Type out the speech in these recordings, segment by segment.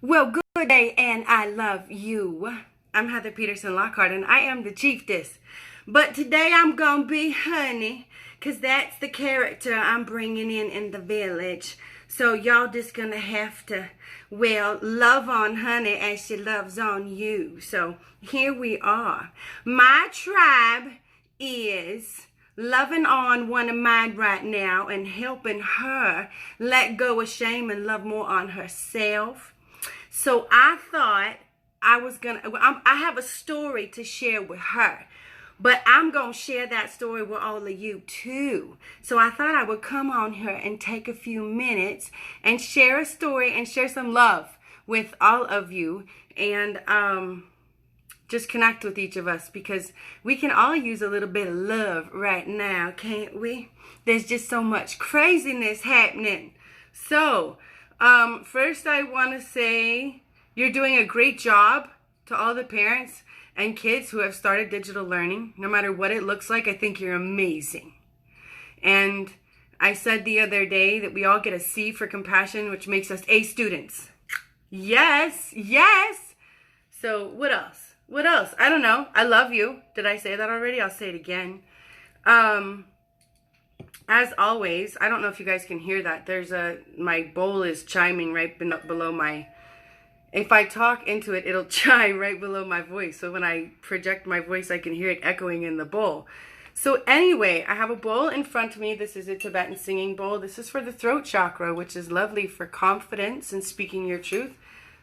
Well, good day, and I love you. I'm Heather Peterson Lockhart, and I am the Chieftess. But today I'm gonna be honey, cause that's the character I'm bringing in the village. So y'all just gonna have to, well, love on honey as she loves on you. So here we are. My tribe is loving on one of mine right now and helping her let go of shame and love more on herself. So I thought I have a story to share with her, but I'm going to share that story with all of you too. So I thought I would come on here and take a few minutes and share a story and share some love with all of you and just connect with each of us, because we can all use a little bit of love right now, can't we? There's just so much craziness happening. So, first I want to say you're doing a great job to all the parents and kids who have started digital learning. No matter what it looks like, I think you're amazing. And I said the other day that we all get a C for compassion, which makes us A students. Yes, yes. So what else? What else? I don't know. I love you. Did I say that already? I'll say it again. As always, I don't know if you guys can hear that. My bowl is chiming right below if I talk into it, it'll chime right below my voice. So when I project my voice, I can hear it echoing in the bowl. So anyway, I have a bowl in front of me. This is a Tibetan singing bowl. This is for the throat chakra, which is lovely for confidence and speaking your truth.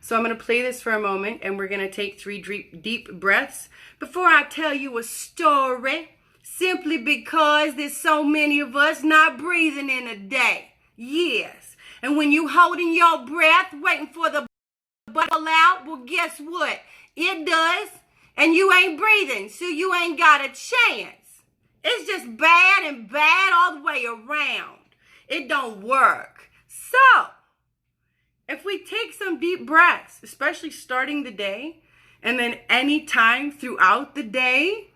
So I'm going to play this for a moment, and we're going to take 3 deep breaths before I tell you a story. Simply because there's so many of us not breathing in a day. Yes. And when you holding your breath, waiting for the bubble out, well, guess what? It does. And you ain't breathing, so you ain't got a chance. It's just bad and bad all the way around. It don't work. So, if we take some deep breaths, especially starting the day, and then any time throughout the day,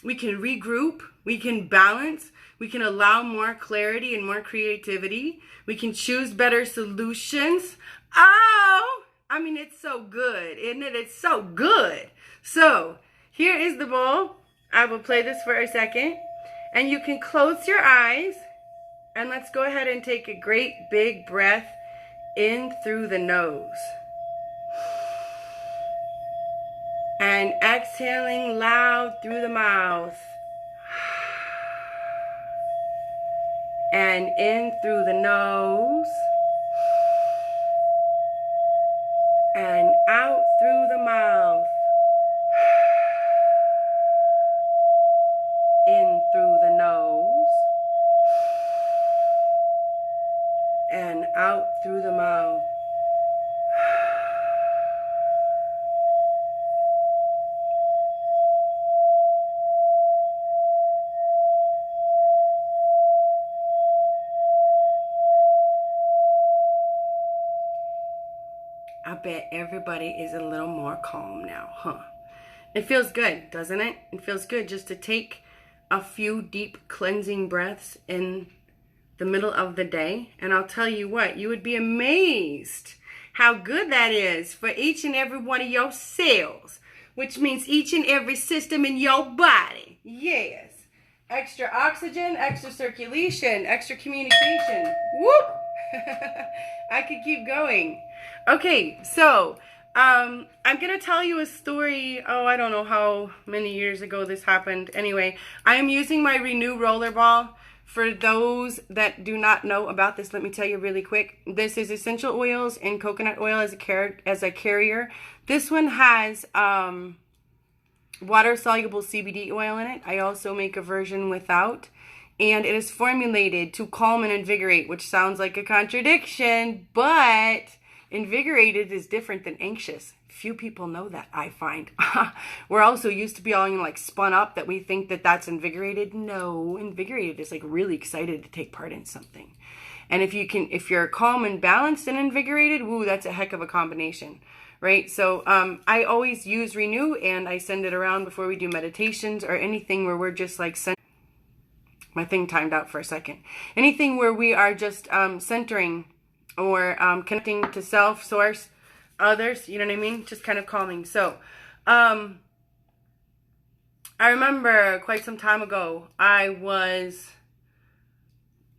we can regroup, we can balance, we can allow more clarity and more creativity. We can choose better solutions. Oh, I mean, it's so good, isn't it? It's so good. So here is the bowl. I will play this for a second, and you can close your eyes, and let's go ahead and take a great big breath in through the nose. And exhaling loud through the mouth. And in through the nose. And out through the mouth. In through the nose. And out through the mouth. I bet everybody is a little more calm now, huh? It feels good, doesn't it? It feels good just to take a few deep cleansing breaths in the middle of the day. And I'll tell you what, you would be amazed how good that is for each and every one of your cells, which means each and every system in your body. Yes. Extra oxygen, extra circulation, extra communication. Whoop! I could keep going. Okay, so I'm going to tell you a story. Oh, I don't know how many years ago this happened. Anyway, I am using my Renew rollerball. For those that do not know about this, let me tell you really quick. This is essential oils and coconut oil as a carrier. This one has water-soluble CBD oil in it. I also make a version without. And it is formulated to calm and invigorate, which sounds like a contradiction, but invigorated is different than anxious. Few people know that, I find. We're also used to be all like spun up that we think that that's invigorated. No, invigorated is like really excited to take part in something. And if you're calm and balanced and invigorated, woo, that's a heck of a combination, right? So I always use Renew, and I send it around before we do meditations or anything where we're just like my thing timed out for a second. Anything where we are just centering or connecting to self, source, others, you know what I mean? Just kind of calming. So, I remember quite some time ago, I was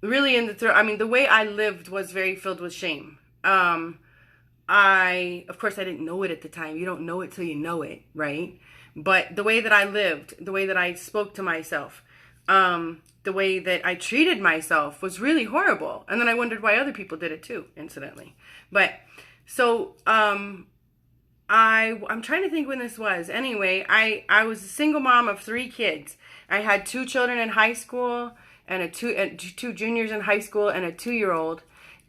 really in the way I lived was very filled with shame. Of course, I didn't know it at the time. You don't know it till you know it, right? But the way that I lived, the way that I spoke to myself, the way that I treated myself was really horrible. And then I wondered why other people did it too, incidentally. But so, I'm trying to think when this was. Anyway, I was a single mom of 3 kids. I had 2 children in high school and two juniors in high school and a 2-year-old.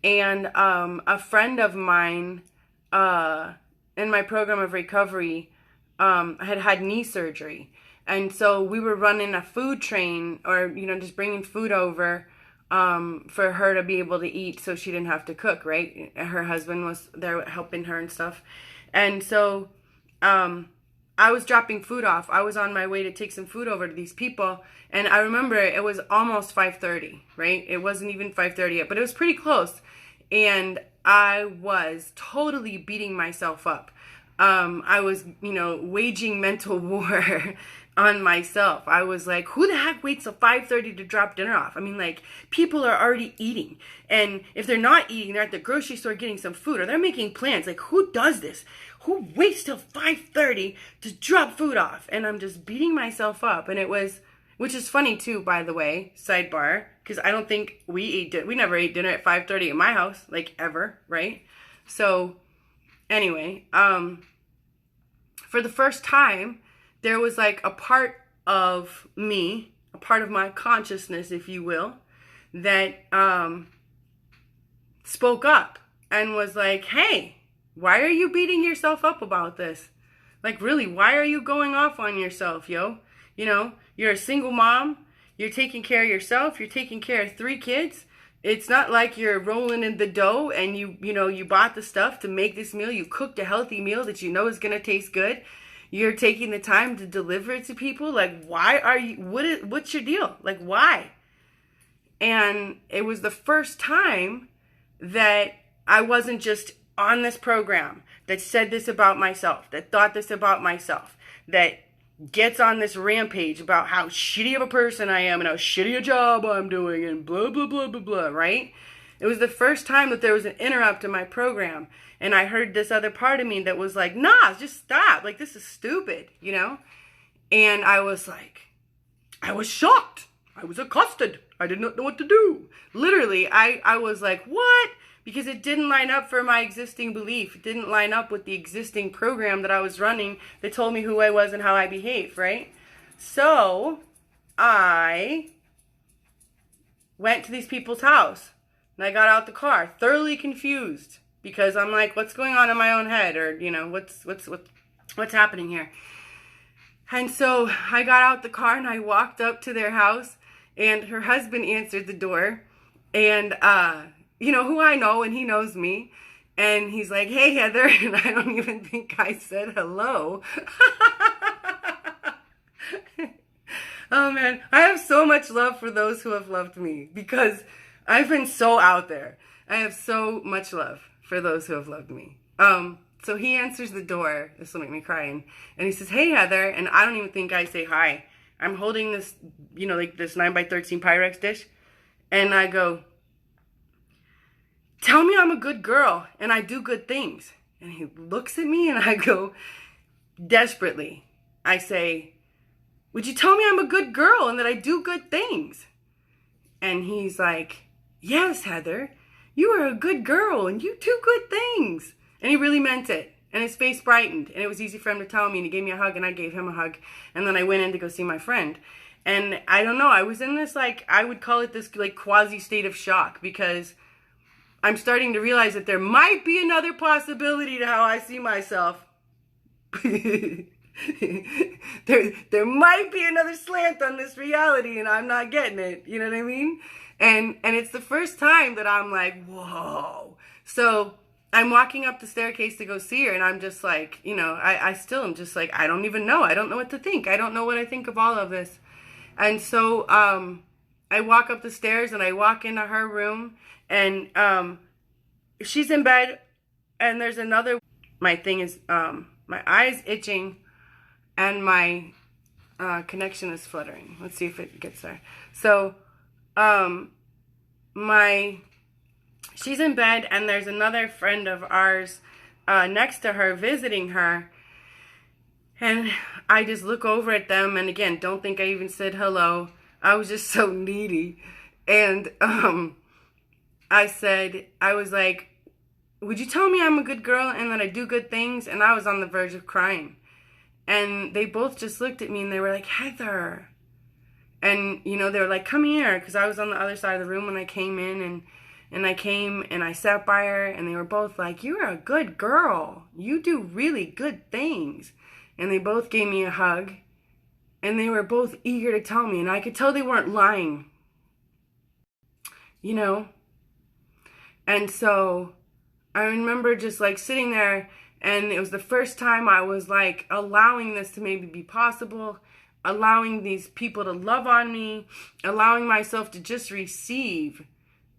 And a friend of mine in my program of recovery had knee surgery. And so we were running a food train, or, just bringing food over for her to be able to eat so she didn't have to cook, right? Her husband was there helping her and stuff. And so I was dropping food off. I was on my way to take some food over to these people. And I remember it was almost 5:30, right? It wasn't even 5:30 yet, but it was pretty close. And I was totally beating myself up. I was, waging mental war on myself. I was like, who the heck waits till 5:30 to drop dinner off? I mean, like, people are already eating. And if they're not eating, they're at the grocery store getting some food, or they're making plans. Like, who does this? Who waits till 5:30 to drop food off? And I'm just beating myself up. And it was, which is funny too, by the way, sidebar, because I don't think we never ate dinner at 5:30 at my house, like, ever, right? So anyway, for the first time, there was like a part of me, a part of my consciousness, if you will, that spoke up and was like, hey, why are you beating yourself up about this? Like, really, why are you going off on yourself, yo? You're a single mom. You're taking care of yourself. You're taking care of 3 kids. It's not like you're rolling in the dough and you bought the stuff to make this meal. You cooked a healthy meal that you know is going to taste good. You're taking the time to deliver it to people. Like, why are you, what's your deal? Like, why? And it was the first time that I wasn't just on this program that said this about myself, that thought this about myself, that gets on this rampage about how shitty of a person I am and how shitty a job I'm doing and blah, blah, blah, blah, blah, right? It was the first time that there was an interrupt in my program, and I heard this other part of me that was like, nah, just stop. Like, this is stupid, And I was like, I was shocked. I was accosted. I did not know what to do. Literally, I was like, what? Because it didn't line up for my existing belief. It didn't line up with the existing program that I was running that told me who I was and how I behaved, right? So I went to these people's house and I got out the car thoroughly confused because I'm like, what's going on in my own head? Or, what's happening here? And so I got out the car and I walked up to their house, and her husband answered the door, and who I know, and he knows me. And he's like, hey, Heather. And I don't even think I said hello. Oh, man. I have so much love for those who have loved me because I've been so out there. I have so much love for those who have loved me. So he answers the door. This will make me cry. And he says, hey, Heather. And I don't even think I say hi. I'm holding this, this 9x13 Pyrex dish. And I go, tell me I'm a good girl and I do good things. And he looks at me and I go, desperately, I say, would you tell me I'm a good girl and that I do good things? And he's like, yes, Heather, you are a good girl and you do good things. And he really meant it. And his face brightened. And it was easy for him to tell me. And he gave me a hug and I gave him a hug. And then I went in to go see my friend. And I don't know, I was in this, I would call it this, quasi state of shock, because I'm starting to realize that there might be another possibility to how I see myself. there might be another slant on this reality and I'm not getting it. You know what I mean? And it's the first time that I'm like, whoa. So I'm walking up the staircase to go see her, and I'm just like, I still am just like, I don't even know. I don't know what to think. I don't know what I think of all of this. And so I walk up the stairs and I walk into her room, and she's in bed, and there's another my thing is, my eye's itching and my connection is fluttering. Let's see if it gets there. So, she's in bed and there's another friend of ours next to her visiting her. And I just look over at them, and again, don't think I even said hello. I was just so needy. And I was like, would you tell me I'm a good girl and that I do good things? And I was on the verge of crying. And they both just looked at me and they were like, Heather. And, you know, they were like, come here. Because I was on the other side of the room when I came in. And I came and I sat by her. And they were both like, you're a good girl. You do really good things. And they both gave me a hug. And they were both eager to tell me. And I could tell they weren't lying. You know? And so I remember just like sitting there, and it was the first time I was like allowing this to maybe be possible, allowing these people to love on me, allowing myself to just receive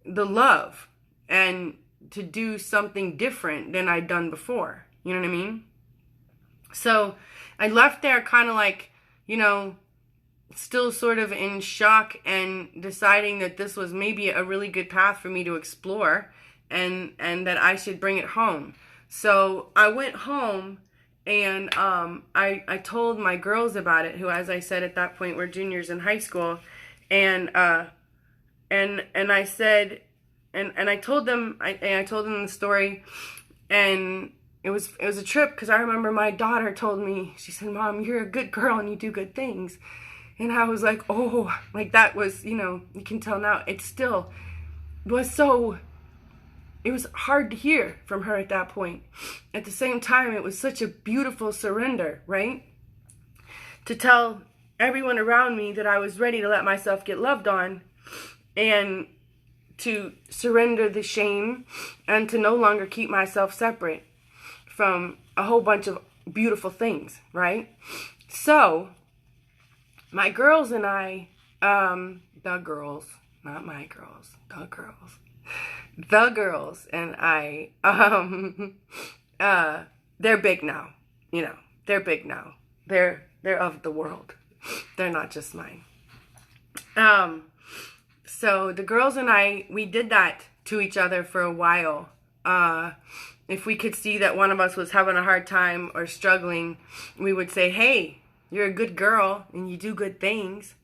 the love and to do something different than I'd done before. You know what I mean? So I left there kind of like, you know, still sort of in shock and deciding that this was maybe a really good path for me to explore, and that I should bring it home. So I went home and I told my girls about it, who, as I said at that point, were juniors in high school, and I said, and I told them the story, and it was a trip, because I remember my daughter told me, she said, Mom, you're a good girl and you do good things. And I was like, oh, like that was, you know, you can tell now, it still was so, it was hard to hear from her at that point. At the same time, it was such a beautiful surrender, right? To tell everyone around me that I was ready to let myself get loved on, and to surrender the shame, and to no longer keep myself separate from a whole bunch of beautiful things, right? So my girls and I, the girls, not my girls, the girls and I, they're big now, you know, they're big now. They're of the world. They're not just mine. So the girls and I, we did that to each other for a while. If we could see that one of us was having a hard time or struggling, we would say, hey, you're a good girl and you do good things.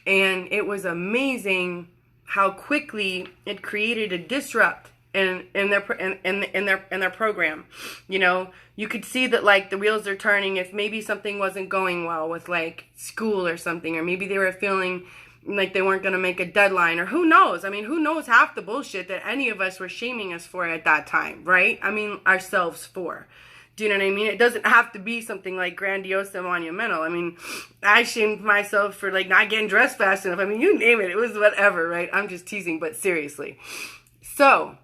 And it was amazing how quickly it created a disrupt in their program. You know, you could see that like the wheels are turning if maybe something wasn't going well with like school or something, or maybe they were feeling like they weren't going to make a deadline, or who knows? I mean, who knows half the bullshit that any of us were shaming us for at that time, right? I mean, ourselves for. Do you know what I mean? It doesn't have to be something like grandiose and monumental. I mean, I shamed myself for like not getting dressed fast enough. I mean, you name it. It was whatever, right? I'm just teasing, but seriously. So,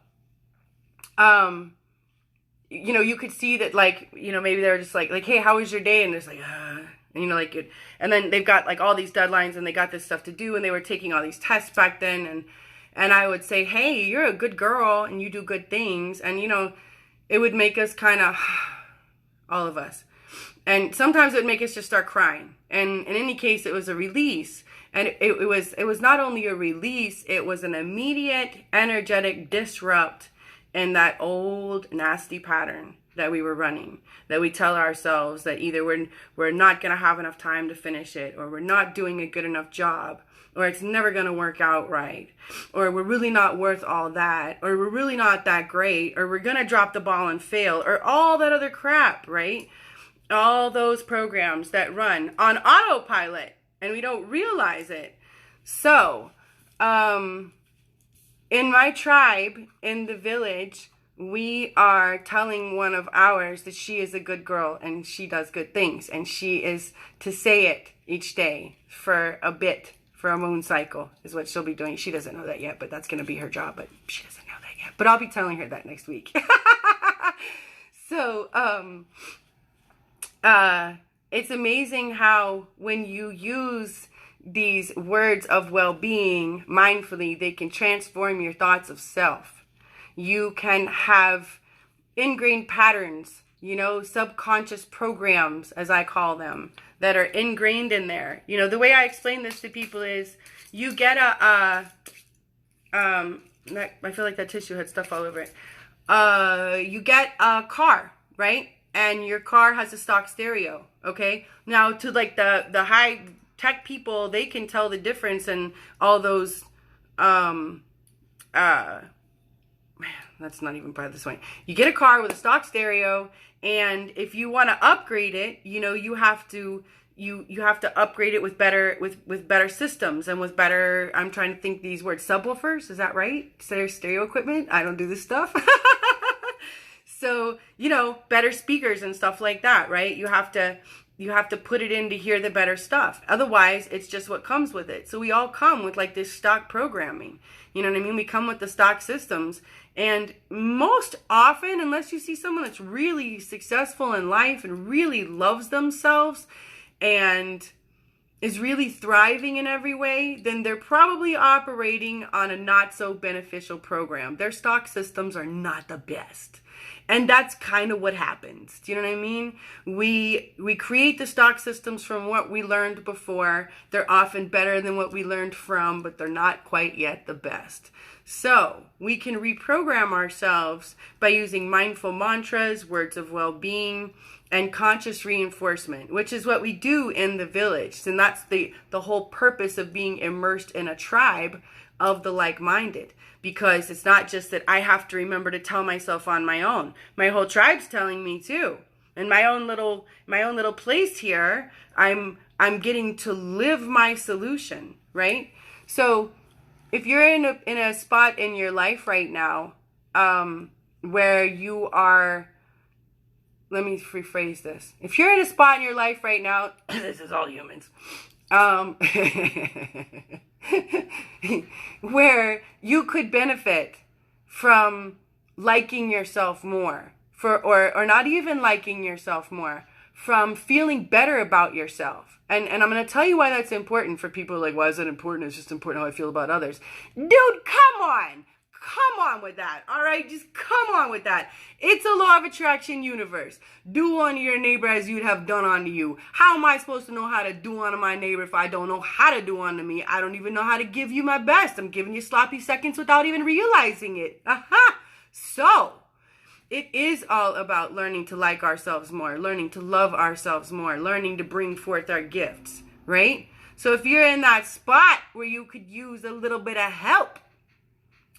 you know, you could see that like, you know, maybe they were just like, hey, how was your day? And it's like, and, you know, like it, and then they've got like all these deadlines and they got this stuff to do, and they were taking all these tests back then. And I would say, hey, you're a good girl and you do good things. And, you know, it would make us kind of, all of us. And sometimes it would make us just start crying. And in any case, it was a release. And it was not only a release, it was an immediate, energetic disrupt in that old nasty pattern that we were running, that we tell ourselves that either we're not going to have enough time to finish it, or we're not doing a good enough job, or it's never going to work out right, or we're really not worth all that, or we're really not that great, or we're going to drop the ball and fail, or all that other crap, right? All those programs that run on autopilot and we don't realize it. So, in my tribe, in the village, we are telling one of ours that she is a good girl and she does good things, and she is to say it each day for a bit, for a moon cycle is what she'll be doing. She doesn't know that yet, but that's going to be her job, but she doesn't know that yet. But I'll be telling her that next week. So, it's amazing how when you use these words of well-being mindfully, they can transform your thoughts of self. You can have ingrained patterns subconscious programs, as I call them, that are ingrained in there. The way I explain this to people is you get I feel like that tissue had stuff all over it. You get a car, right? And your car has a stock stereo, okay? Now, to like the high tech people, they can tell the difference and all those, man, that's not even part of this one. You get a car with a stock stereo, and if you want to upgrade it, you have to upgrade it with better systems and with better, I'm trying to think these words, subwoofers, is that right? Stereo equipment? I don't do this stuff. So, better speakers and stuff like that, right? You have to put it in to hear the better stuff. Otherwise, it's just what comes with it. So we all come with like this stock programming. You know what I mean? We come with the stock systems. And most often, unless you see someone that's really successful in life and really loves themselves and is really thriving in every way, then they're probably operating on a not so beneficial program. Their stock systems are not the best. And that's kind of what happens. Do you know what I mean? We create the stock systems from what we learned before. They're often better than what we learned from, but they're not quite yet the best. So we can reprogram ourselves by using mindful mantras, words of well-being, and conscious reinforcement, which is what we do in the village. And that's the whole purpose of being immersed in a tribe of the like-minded. Because it's not just that I have to remember to tell myself on my own. My whole tribe's telling me too. In my own little place here, I'm getting to live my solution, right? So if you're in a spot in your life right now, where you are, let me rephrase this. If you're in a spot in your life right now, this is all humans. Where you could benefit from liking yourself more, or not even liking yourself more, from feeling better about yourself. And I'm going to tell you why that's important for people like, why is that important? It's just important how I feel about others. Dude, come on. Come on with that, all right? Just come on with that. It's a law of attraction universe. Do unto your neighbor as you'd have done unto you. How am I supposed to know how to do unto my neighbor if I don't know how to do unto me? I don't even know how to give you my best. I'm giving you sloppy seconds without even realizing it. Aha! So, it is all about learning to like ourselves more, learning to love ourselves more, learning to bring forth our gifts, right? So if you're in that spot where you could use a little bit of help,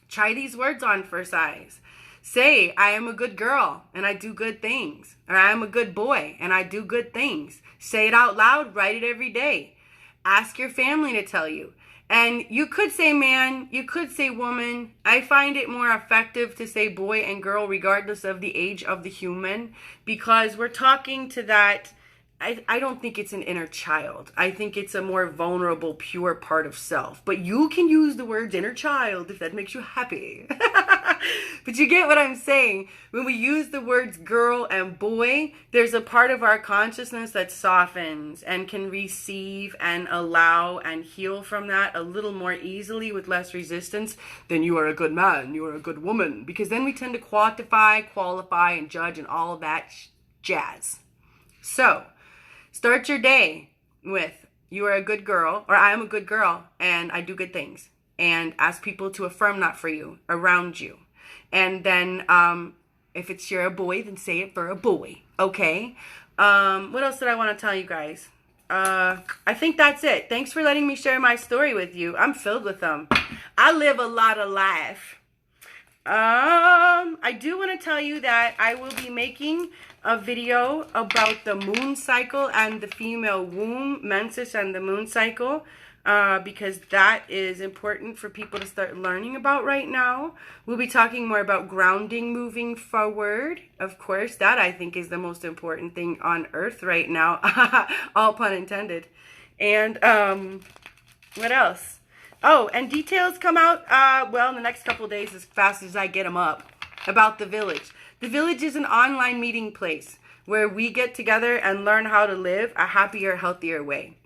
try these words on for size. Say, I am a good girl and I do good things. Or I am a good boy and I do good things. Say it out loud, write it every day. Ask your family to tell you. And you could say man, you could say woman. I find it more effective to say boy and girl regardless of the age of the human, because we're talking to that. I don't think it's an inner child. I think it's a more vulnerable, pure part of self. But you can use the words inner child if that makes you happy. But you get what I'm saying. When we use the words girl and boy, there's a part of our consciousness that softens and can receive and allow and heal from that a little more easily with less resistance than you are a good man, you are a good woman. Because then we tend to quantify, qualify, and judge and all of that jazz. So, start your day with, you are a good girl, or I am a good girl, and I do good things. And ask people to affirm that for you, around you. And then, if it's you're a boy, then say it for a boy, okay? What else did I want to tell you guys? I think that's it. Thanks for letting me share my story with you. I'm filled with them. I live a lot of life. I do want to tell you that I will be making a video about the moon cycle and the female womb, menses, and the moon cycle, because that is important for people to start learning about right now. We'll be talking more about grounding moving forward. Of course, that I think is the most important thing on earth right now. All pun intended. And what else? Oh, and details come out, well, in the next couple of days, as fast as I get them up, about the village. The village is an online meeting place where we get together and learn how to live a happier, healthier way.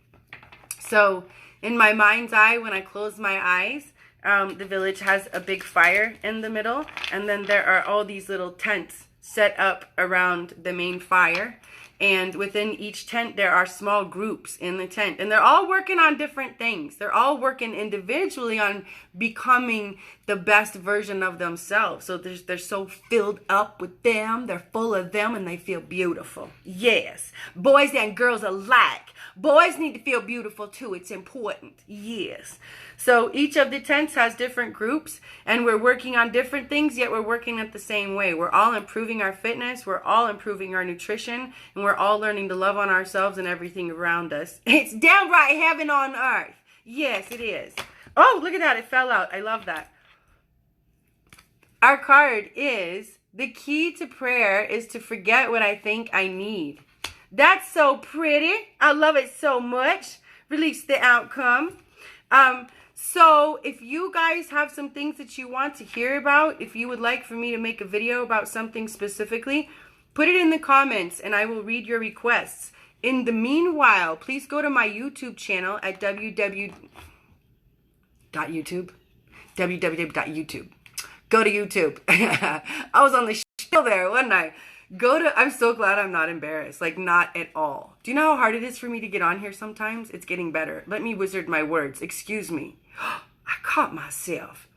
So, in my mind's eye, when I close my eyes, the village has a big fire in the middle, and then there are all these little tents set up around the main fire. And within each tent, there are small groups in the tent. And they're all working on different things. They're all working individually on becoming the best version of themselves. So they're so filled up with them. They're full of them and they feel beautiful. Yes. Boys and girls alike. Boys need to feel beautiful too. It's important. Yes. So each of the tents has different groups and we're working on different things, yet we're working at the same way. We're all improving our fitness. We're all improving our nutrition, and we're all learning to love on ourselves and everything around us. It's downright heaven on earth. Yes, it is. Oh, look at that. It fell out. I love that. Our card is, the key to prayer is to forget what I think I need. That's so pretty. I love it so much. Release the outcome. So if you guys have some things that you want to hear about, if you would like for me to make a video about something specifically, put it in the comments and I will read your requests. In the meanwhile, please go to my YouTube channel at www.youtube. Go to YouTube. I was on the show there, wasn't I? I'm so glad I'm not embarrassed. Like, not at all. Do you know how hard it is for me to get on here sometimes? It's getting better. Let me wizard my words. Excuse me. I caught myself.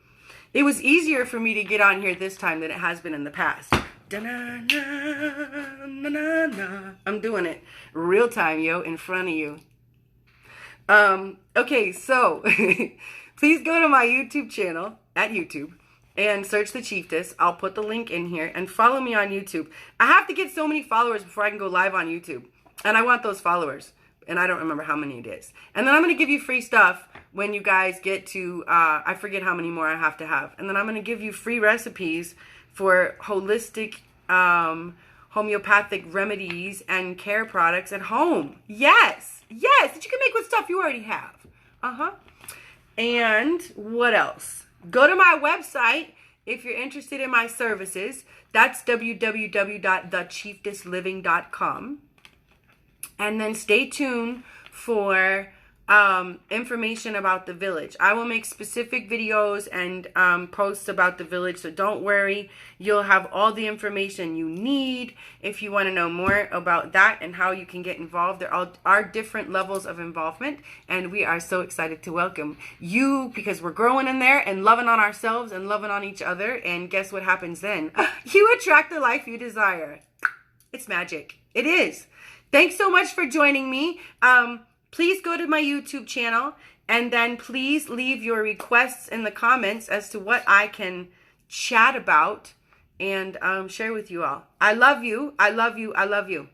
It was easier for me to get on here this time than it has been in the past. I'm doing it real time, yo, in front of you. Okay, so please go to my YouTube channel at YouTube and search the Chieftess. I'll put the link in here and follow me on YouTube. I have to get so many followers before I can go live on YouTube. And I want those followers. And I don't remember how many it is. And then I'm going to give you free stuff when you guys get to, I forget how many more I have to have. And then I'm going to give you free recipes for holistic, homeopathic remedies and care products at home. Yes. Yes. That you can make with stuff you already have. And what else? Go to my website if you're interested in my services. That's www.thechieftessliving.com. And then stay tuned for information about the village. I will make specific videos and posts about the village, so don't worry. You'll have all the information you need if you want to know more about that and how you can get involved. There are different levels of involvement, and we are so excited to welcome you because we're growing in there and loving on ourselves and loving on each other. And guess what happens then? You attract the life you desire. It's magic. It is. Thanks so much for joining me. Please go to my YouTube channel and then please leave your requests in the comments as to what I can chat about and share with you all. I love you. I love you. I love you.